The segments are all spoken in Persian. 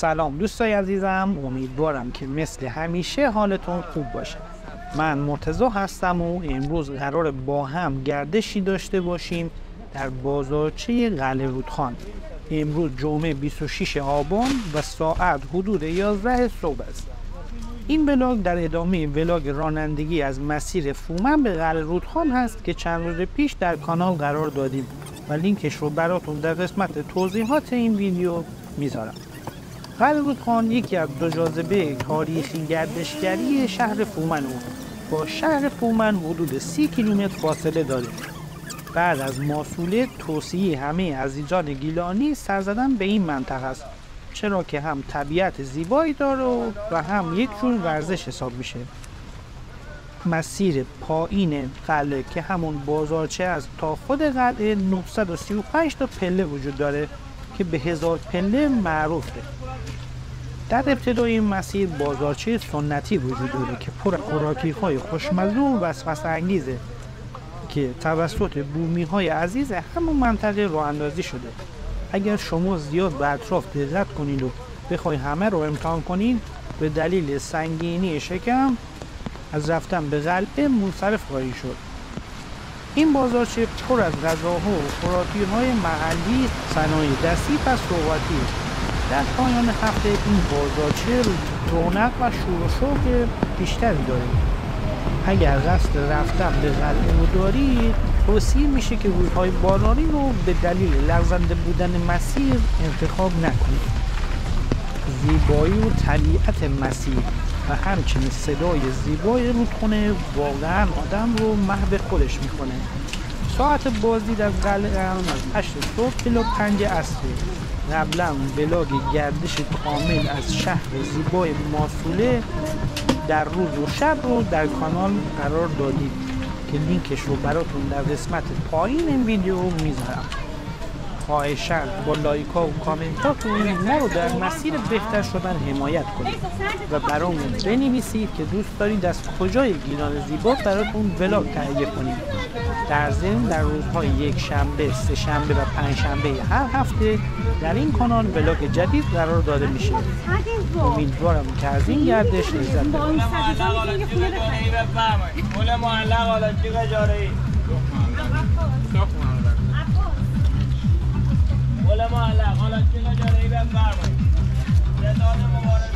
سلام دوستای عزیزم، امیدوارم که مثل همیشه حالتون خوب باشه. من مرتضی هستم و امروز قراره با هم گردشی داشته باشیم در بازارچه قلعه رودخان. امروز جمعه 26 آبان و ساعت حدود 11 صبح است. این ولاگ در ادامه ولاگ رانندگی از مسیر فومن به قلعه رودخان هست که چند روز پیش در کانال قرار دادیم و لینکش رو براتون در قسمت توضیحات این ویدیو میذارم. قلعه رودخان یکی از دو جاذبه تاریخی گردشگری شهر فومن با شهر فومن حدود 30 کیلومتر فاصله داره. بعد از ماسوله توصیه همه عزیزان گیلانی سر زدن به این منطقه است، چرا که هم طبیعت زیبایی داره و هم یک جور ورزش حساب میشه. مسیر پایین قلعه که همون بازارچه است تا خود قلعه 935 تا پله وجود داره که به 1000 پله معروفه. در ابتدای این مسیر بازارچه سنتی وجود داره که پر خوراکی‌های خوشمزه و وسوسه انگیزه که توسط بومی‌های عزیز همون منطقه راه اندازی شده. اگر شما زیاد به اطراف دقت کنید و بخوای همه رو امتحان کنید، به دلیل سنگینی شکم از رفتن به قلعه منصرف خواهید شد. این بازارچه پر از غذاها و خوراکی‌های محلی، صنایع دستی و صحبتی. در پایان هفته این بازارچه رونق و شور و شوق بیشتری داره. اگر قصد رفتن به قلعه رو دارید، توصیه میشه که روزهای بارانی رو به دلیل لغزنده بودن مسیر انتخاب نکنید. زیبایی و طبیعت مسیر و همچنین صدای زیبای رودخانه واقعا آدم رو محو خودش میکنه. ساعت بازدید از قلعه از 8 صبح الی 5 عصر. قبلا ولاگ گردش کامل از شهر زیبای ماسوله در روز و شب رو در کانال قرار دادیم که لینکش رو براتون در قسمت پایین این ویدیو میذارم. خواهشاً با لایک ها و کامنتاتون ما رو در مسیر بهتر شدن حمایت کنید و برامون بنویسید که دوست دارید از کجای گیلان زیبا براتون ولاگ تهیه کنیم. در ضمن در روزهای یک شنبه، سه شنبه و پنج شنبه هر هفته در این کانال ولاگ جدید قرار داده میشه. امیدوارم که از این گردش لذت ببرید. ولا معلق حالا چه جاری بفرمایید. جزاد مبارک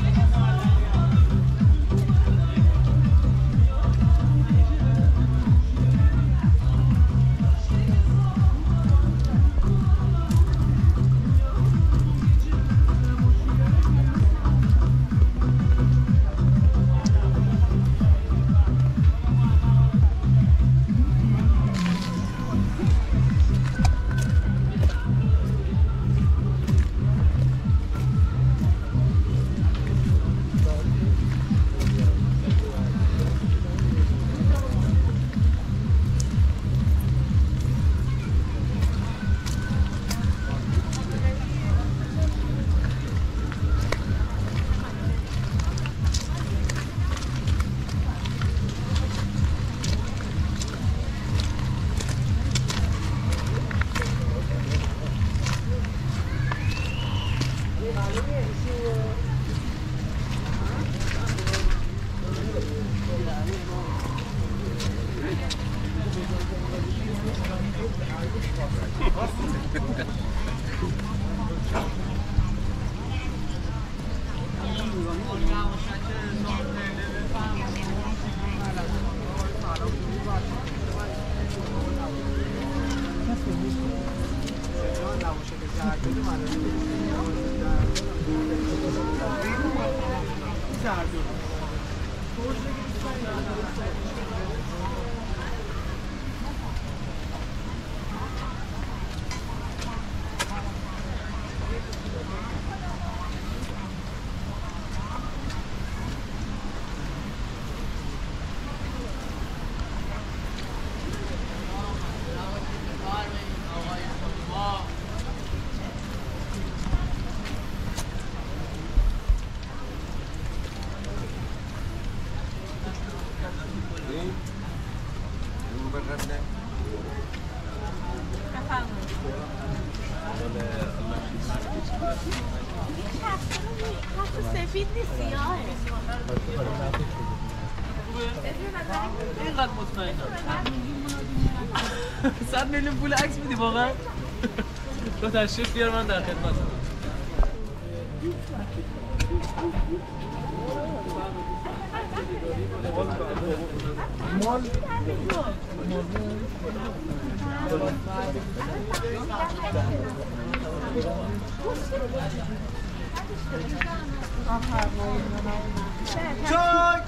سفید نیست سیاهه اینقدر مطمئنم 100 میلیون پول عکس میدی واقعا؟ رو تشریف بیار من در خدمتم چای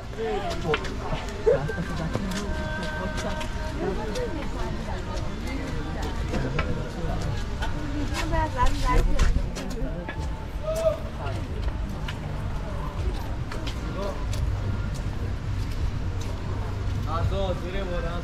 آزاد میره بودن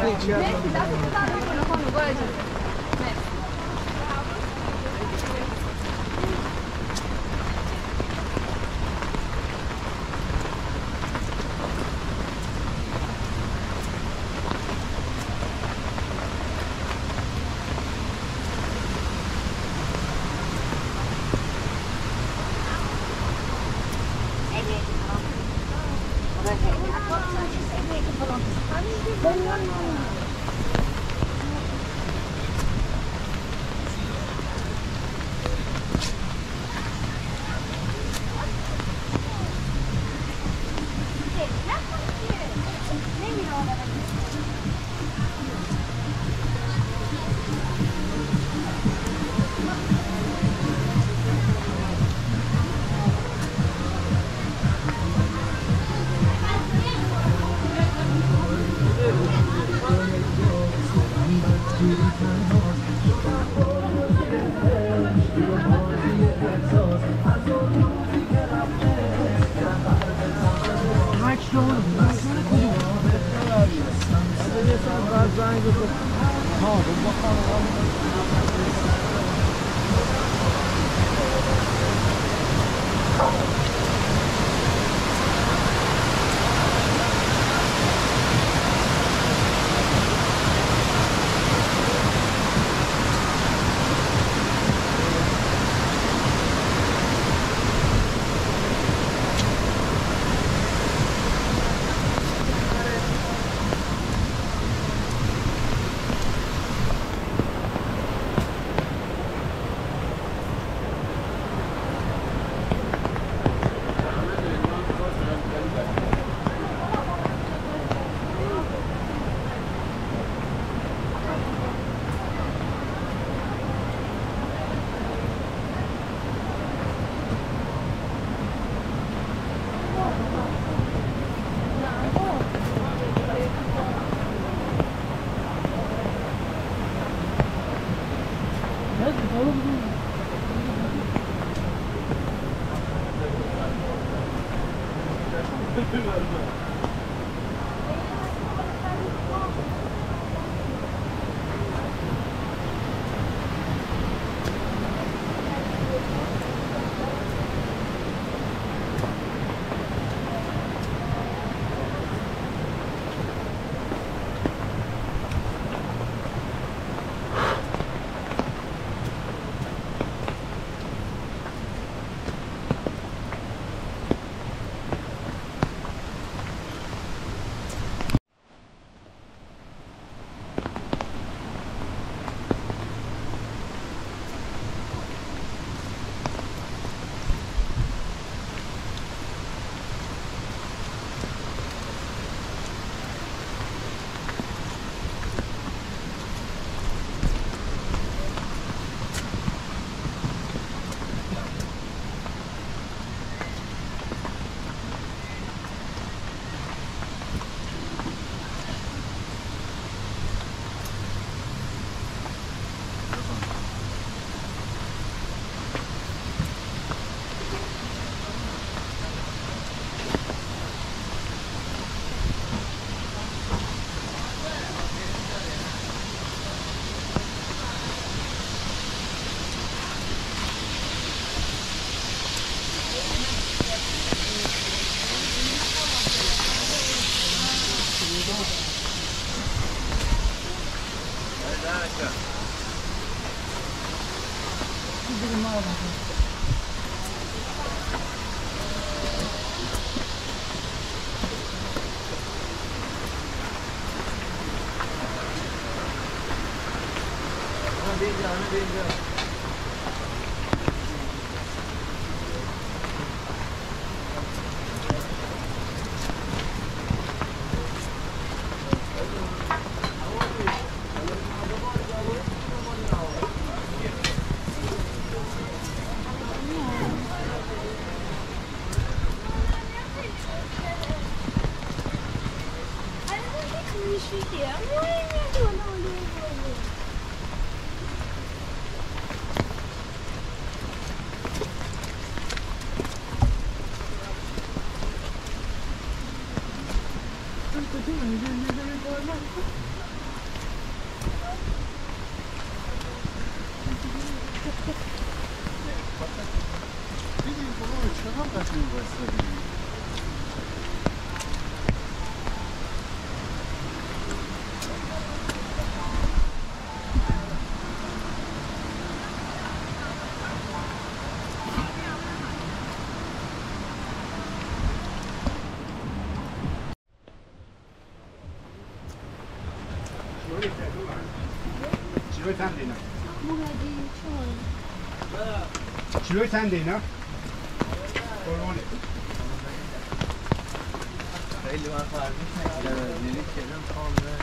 مرسی دست در کنه خانم برای اجازه مرسی چیلوی چند دینا؟ چیلوی چند دینا؟ قربانه خیلی من فرمیش نکنم دیدی کلم کامل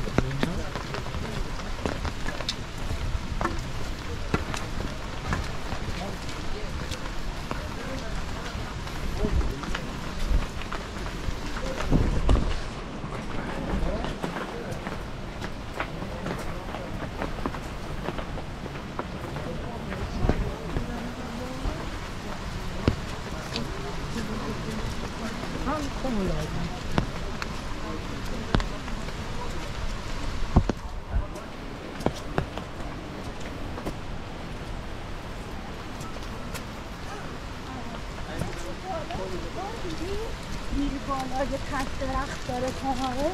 میری بالا یه تک درخت داره کناره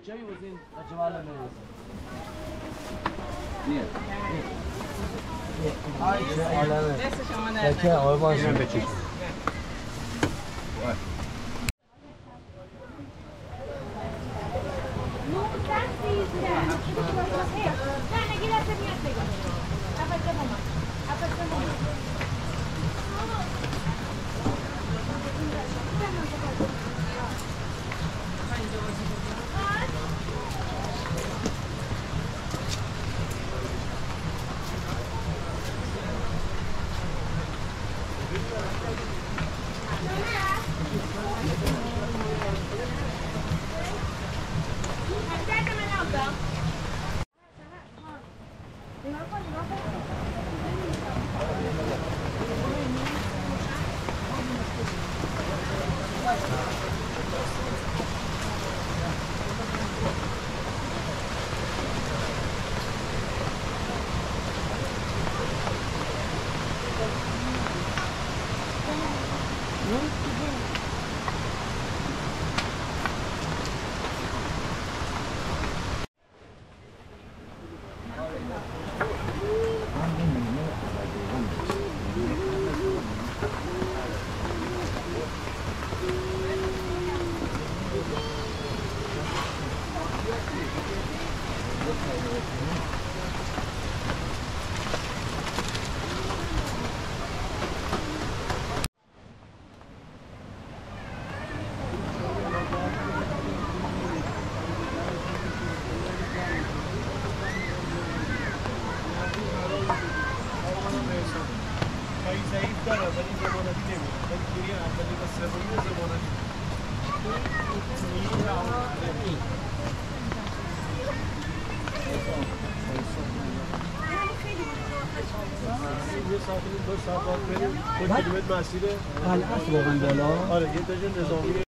جایی بودین جمال میرسید نه چه آلمان شده چی مسیر قلعه است واقعا بالا آره یه تاج نظامی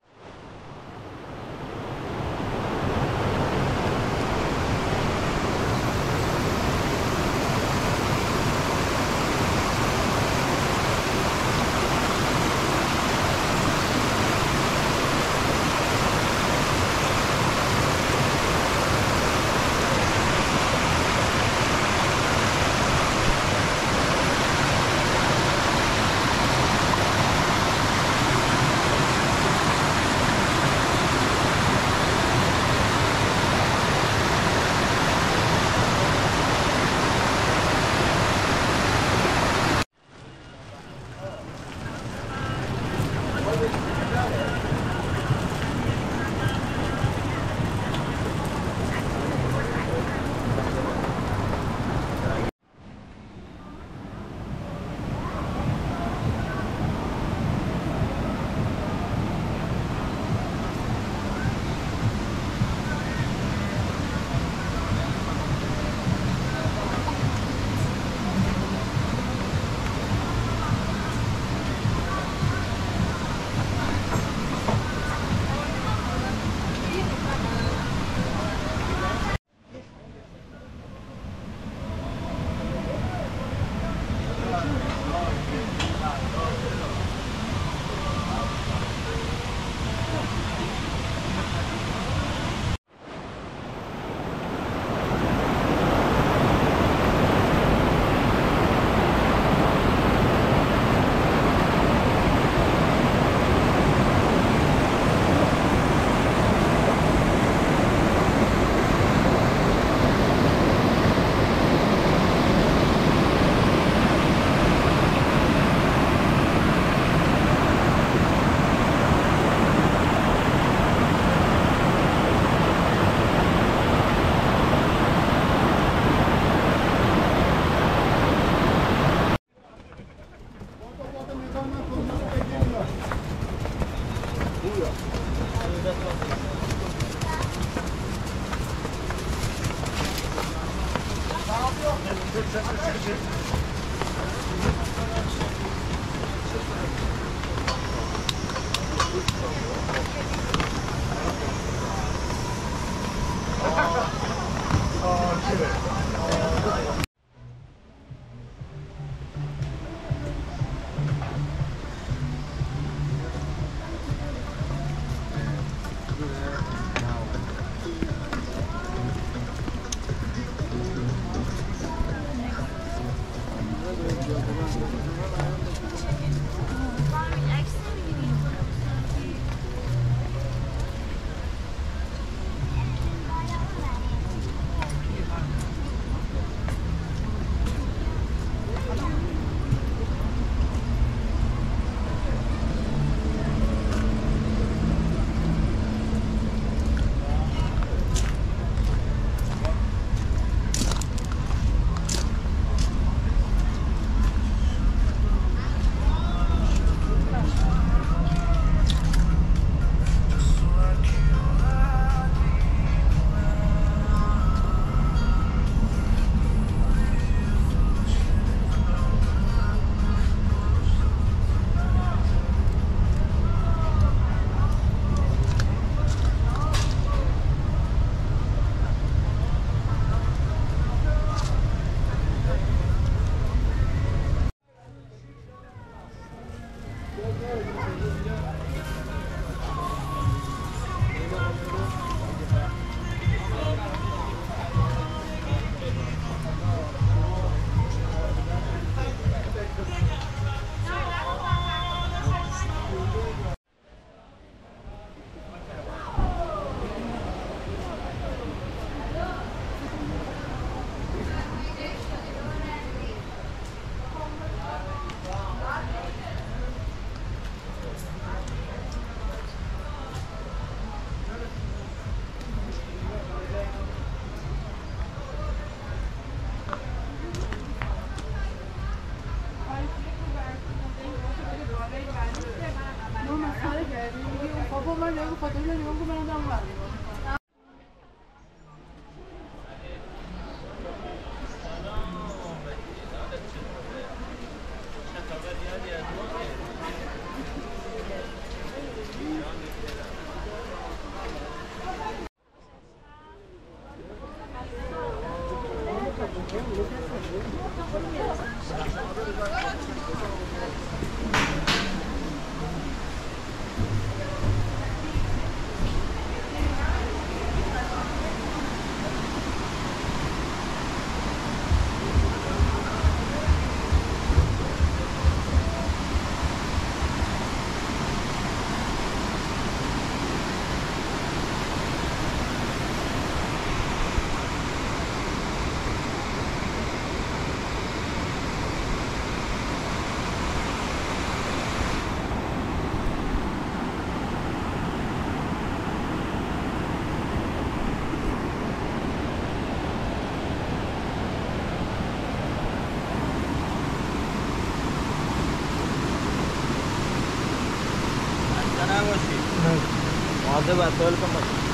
مواظب از سوال کن باش.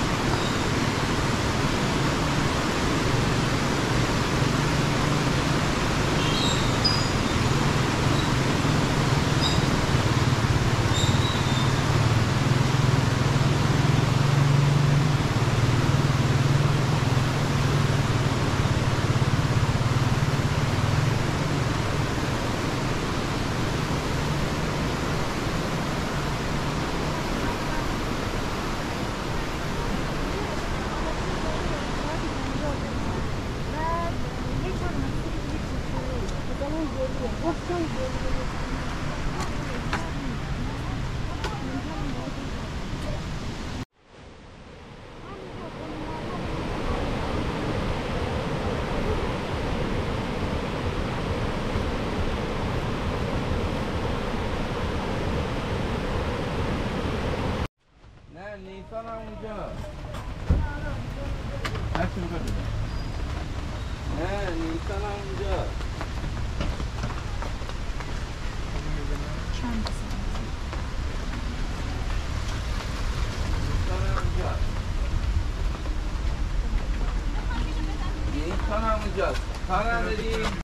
نیسان هم اونجا هرچی میخواد بده نه نیسان هم اونجا نیسان هم اونجاست کار نداری